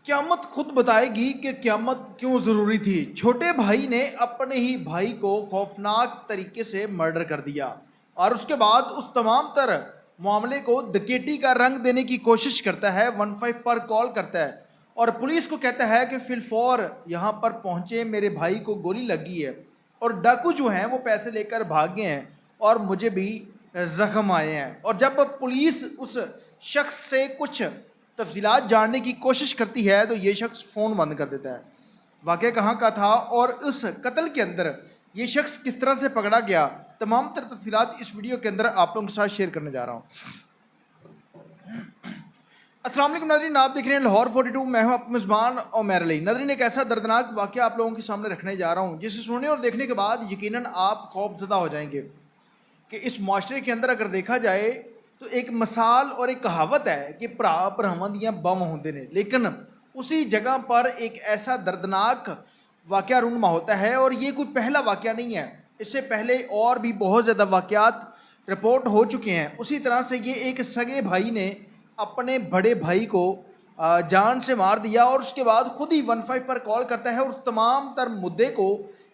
قیامت خود بتائے گی کہ قیامت کیوں ضروری تھی۔ چھوٹے بھائی نے اپنے ہی بھائی کو خوفناک طریقے سے مرڈر کر دیا اور اس کے بعد اس تمام تر معاملے کو ڈکیٹی کا رنگ دینے کی کوشش کرتا ہے، 15 پر کال کرتا ہے اور پولیس کو کہتا ہے کہ فی الفور یہاں پر پہنچے، میرے بھائی کو گولی لگی ہے اور ڈاکو جو ہیں وہ پیسے لے کر بھاگ گئے ہیں اور مجھے بھی زخم آئے ہیں۔ اور جب پولیس اس شخص سے کچھ تفصیلات جاننے کی کوشش کرتی ہے تو یہ شخص فون بند کر دیتا ہے۔ واقعہ کہاں کا تھا اور اس قتل کے اندر یہ شخص کس طرح سے پکڑا گیا، تمام تر تفصیلات اس ویڈیو کے اندر آپ لوگوں کے ساتھ شیئر کرنے جا رہا ہوں۔ السلام علیکم ناظرین، آپ دیکھ رہے ہیں لاہور 42، میں ہوں آپ میزبان عمیر علی۔ ناظرین، ایک ایسا دردناک واقعہ آپ لوگوں کے سامنے رکھنے جا رہا ہوں جسے سننے اور دیکھنے کے بعد یقیناً آپ خوف زدہ ہو جائیں گے کہ اس معاشرے کے اندر اگر دیکھا جائے تو ایک مثال اور ایک کہاوت ہے کہ بھرا بھراواں بم ہوندے نے، لیکن اسی جگہ پر ایک ایسا دردناک واقعہ رونما ہوتا ہے اور یہ کوئی پہلا واقعہ نہیں ہے، اس سے پہلے اور بھی بہت زیادہ واقعات رپورٹ ہو چکے ہیں۔ اسی طرح سے یہ ایک سگے بھائی نے اپنے بڑے بھائی کو جان سے مار دیا اور اس کے بعد خود ہی 15 پر کال کرتا ہے اور اس تمام تر مدعے کو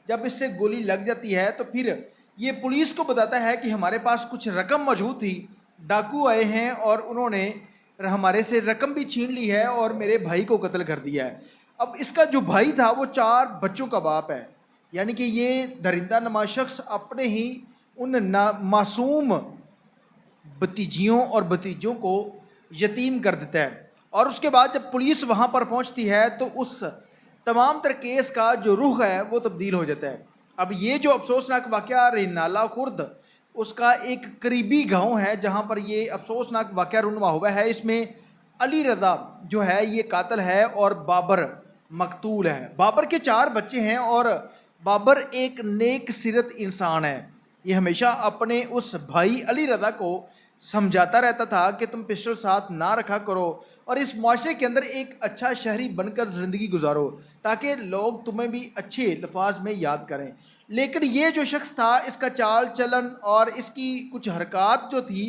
جب اس سے گولی لگ جاتی ہے تو پھر یہ پولیس کو بتاتا ہے کہ ہمارے پاس کچھ رقم موجود تھی، ڈاکو آئے ہیں اور انہوں نے ہمارے سے رقم بھی چھین لی ہے اور میرے بھائی کو قتل کر دیا ہے۔ اب اس کا جو بھائی تھا وہ 4 بچوں کا باپ ہے، یعنی کہ یہ درندہ نما شخص اپنے ہی ان معصوم بھتیجیوں اور بھتیجوں کو یتیم کر دیتا ہے۔ اور اس کے بعد جب پولیس وہاں پر پہنچتی ہے تو اس تمام تر کیس کا جو رخ ہے وہ تبدیل ہو جاتا ہے۔ اب یہ جو افسوسناک واقعہ رینالہ خورد اس کا ایک قریبی گاؤں ہے جہاں پر یہ افسوسناک واقعہ رونما ہوا ہے، اس میں علی رضا جو ہے یہ قاتل ہے اور بابر مقتول ہے۔ بابر کے 4 بچے ہیں اور بابر ایک نیک سیرت انسان ہے، یہ ہمیشہ اپنے اس بھائی علی رضا کو سمجھاتا رہتا تھا کہ تم پسٹل ساتھ نہ رکھا کرو اور اس معاشرے کے اندر ایک اچھا شہری بن کر زندگی گزارو تاکہ لوگ تمہیں بھی اچھے الفاظ میں یاد کریں۔ لیکن یہ جو شخص تھا اس کا چال چلن اور اس کی کچھ حرکات جو تھی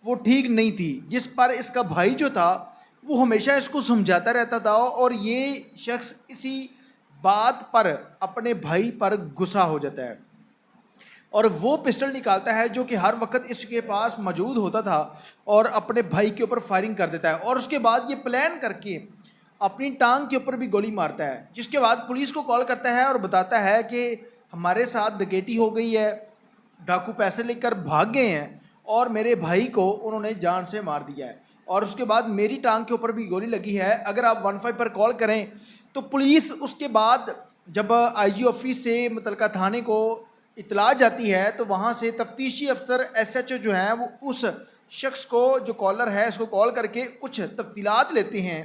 وہ ٹھیک نہیں تھی، جس پر اس کا بھائی جو تھا وہ ہمیشہ اس کو سمجھاتا رہتا تھا اور یہ شخص اسی بات پر اپنے بھائی پر غصہ ہو جاتا ہے اور وہ پسٹل نکالتا ہے جو کہ ہر وقت اس کے پاس موجود ہوتا تھا اور اپنے بھائی کے اوپر فائرنگ کر دیتا ہے اور اس کے بعد یہ پلان کر کے اپنی ٹانگ کے اوپر بھی گولی مارتا ہے، جس کے بعد پولیس کو کال کرتا ہے اور بتاتا ہے کہ ہمارے ساتھ ڈکیٹی ہو گئی ہے، ڈاکو پیسے لے کر بھاگ گئے ہیں اور میرے بھائی کو انہوں نے جان سے مار دیا ہے اور اس کے بعد میری ٹانگ کے اوپر بھی گولی لگی ہے، اگر آپ 15 پر کال کریں تو پولیس اس کے بعد جب آئی جی آفس سے متعلقہ تھانے کو اطلاع جاتی ہے تو وہاں سے تفتیشی افسر ایس ایچ او جو ہیں وہ اس شخص کو جو کالر ہے اس کو کال کر کے کچھ تفصیلات لیتے ہیں،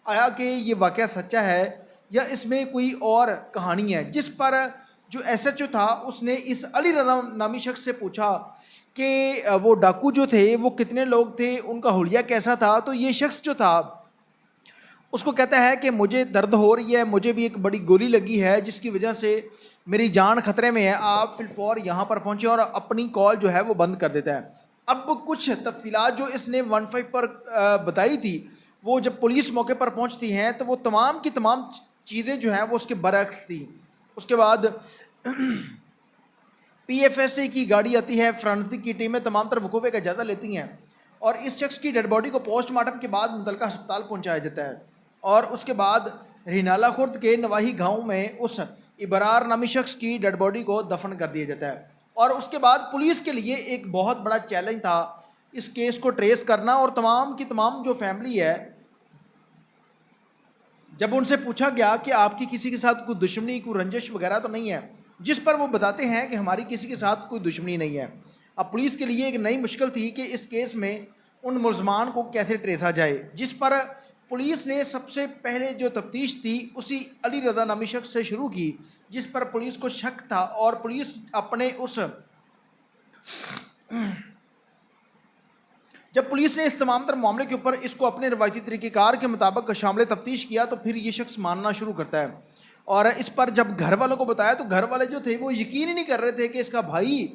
آیا کہ یہ واقعہ سچا ہے یا اس میں کوئی اور کہانی ہے، جس پر جو ایس ایچ او تھا اس نے اس علی رضا نامی شخص سے پوچھا کہ وہ ڈاکو جو تھے وہ کتنے لوگ تھے، ان کا حلیہ کیسا تھا، تو یہ شخص جو تھا اس کو کہتا ہے کہ مجھے درد ہو رہی ہے، مجھے بھی ایک بڑی گولی لگی ہے جس کی وجہ سے میری جان خطرے میں ہے، آپ فی الفور یہاں پر پہنچے اور اپنی کال جو ہے وہ بند کر دیتا ہے۔ اب کچھ تفصیلات جو اس نے 15 پر بتائی تھی وہ جب پولیس موقع پر پہنچتی ہیں تو وہ تمام کی تمام چیزیں جو ہیں وہ اس کے برعکس تھی۔ اس کے بعد پی ایف ایس اے کی گاڑی آتی ہے، فرانسک کی ٹیمیں تمام تر وقوعے کا جائزہ لیتی ہیں اور اس شخص کی ڈیڈ باڈی کو پوسٹ مارٹم کے بعد متعلقہ ہسپتال پہنچایا جاتا ہے اور اس کے بعد رینالہ خورد کے نواحی گاؤں میں اس ابرار نامی شخص کی ڈیڈ باڈی کو دفن کر دیا جاتا ہے۔ اور اس کے بعد پولیس کے لیے ایک بہت بڑا چیلنج تھا اس کیس کو ٹریس کرنا اور تمام کی تمام جو فیملی ہے جب ان سے پوچھا گیا کہ آپ کی کسی کے ساتھ کوئی دشمنی کوئی رنجش وغیرہ تو نہیں ہے، جس پر وہ بتاتے ہیں کہ ہماری کسی کے ساتھ کوئی دشمنی نہیں ہے۔ اب پولیس کے لیے ایک نئی مشکل تھی کہ اس کیس میں ان ملزمان کو کیسے ٹریسا جائے، جس پر پولیس نے سب سے پہلے جو تفتیش تھی اسی علی رضا نامی شخص سے شروع کی، جس پر پولیس کو شک تھا اور پولیس اپنے جب پولیس نے اس تمام تر معاملے کے اوپر اس کو اپنے روایتی طریقہ کار کے مطابق شامل تفتیش کیا تو پھر یہ شخص ماننا شروع کرتا ہے اور اس پر جب گھر والوں کو بتایا تو گھر والے جو تھے وہ یقین ہی نہیں کر رہے تھے کہ اس کا بھائی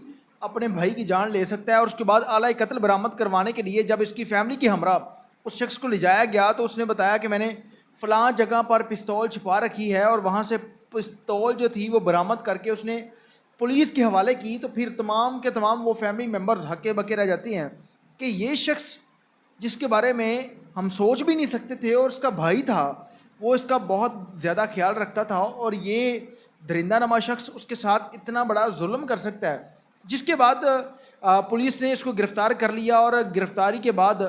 اپنے بھائی کی جان لے سکتا ہے۔ اور اس کے بعد آلہ قتل برآمد کروانے کے لیے جب اس کی فیملی کے ہمراہ اس شخص کو لے جایا گیا تو اس نے بتایا کہ میں نے فلاں جگہ پر پستول چھپا رکھی ہے، اور وہاں سے پستول جو تھی وہ برآمد کر کے اس نے پولیس کے حوالے کی، تو پھر تمام کے تمام وہ فیملی ممبرز ہکے بکے رہ جاتی ہیں کہ یہ شخص جس کے بارے میں ہم سوچ بھی نہیں سکتے تھے، اور اس کا بھائی تھا، وہ اس کا بہت زیادہ خیال رکھتا تھا، اور یہ درندہ نما شخص اس کے ساتھ اتنا بڑا ظلم کر سکتا ہے. جس کے بعد پولیس نے اس کو گرفتار کر لیا، اور گرفتاری کے بعد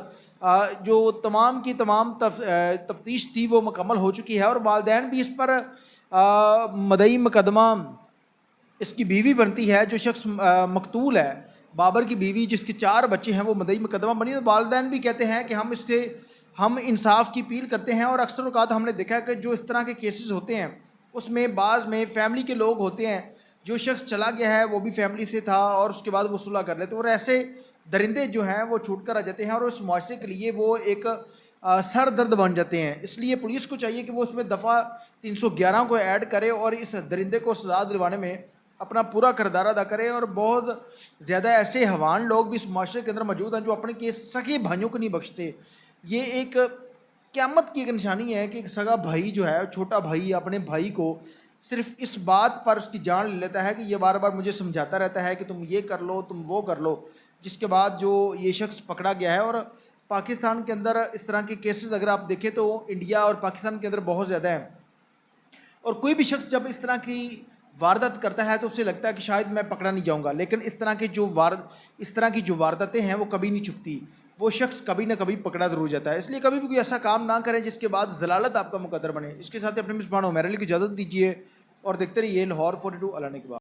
جو تمام کی تمام تفتیش تھی وہ مکمل ہو چکی ہے، اور والدین بھی اس پر مدعی مقدمہ اس کی بیوی بنتی ہے، جو شخص مقتول ہے، بابر کی بیوی جس کے 4 بچے ہیں، وہ مدعی مقدمہ بنی. تو والدین بھی کہتے ہیں کہ ہم انصاف کی اپیل کرتے ہیں، اور اکثر اوقات ہم نے دیکھا ہے کہ جو اس طرح کے کیسز ہوتے ہیں اس میں بعض میں فیملی کے لوگ ہوتے ہیں، جو شخص چلا گیا ہے وہ بھی فیملی سے تھا، اور اس کے بعد وہ صلح کر لیتے، اور ایسے درندے جو ہیں وہ چھوٹ کر آ جاتے ہیں، اور اس معاشرے کے لیے وہ ایک سر درد بن جاتے ہیں. اس لیے پولیس کو چاہیے کہ وہ اس میں دفعہ 311 کو ایڈ کرے، اور اس درندے کو سزا دلوانے میں اپنا پورا کردار ادا کرے. اور بہت زیادہ ایسے حیوان لوگ بھی اس معاشرے کے اندر موجود ہیں جو اپنے کے سگے بھائیوں کو نہیں بخشتے. یہ ایک قیامت کی ایک نشانی ہے کہ ایک سگا بھائی جو ہے، چھوٹا بھائی اپنے بھائی کو صرف اس بات پر اس کی جان لے لیتا ہے کہ یہ بار بار مجھے سمجھاتا رہتا ہے کہ تم یہ کر لو، تم وہ کر لو. جس کے بعد جو یہ شخص پکڑا گیا ہے. اور پاکستان کے اندر اس طرح کے کیسز اگر آپ دیکھیں تو انڈیا اور پاکستان کے اندر بہت زیادہ ہیں، اور کوئی بھی شخص جب اس طرح کی واردات کرتا ہے تو اسے لگتا ہے کہ شاید میں پکڑا نہیں جاؤں گا، لیکن اس طرح کی جو وارداتیں ہیں وہ کبھی نہیں چھپتی، وہ شخص کبھی نہ کبھی پکڑا ضرور جاتا ہے. اس لیے کبھی بھی کوئی ایسا کام نہ کریں جس کے بعد ضلالت آپ کا مقدر بنے. اس کے ساتھ اپنے میزبان عمیر علی کی اجازت دیجیے، اور دیکھتے رہیے لاہور 42 اعلان کے بعد.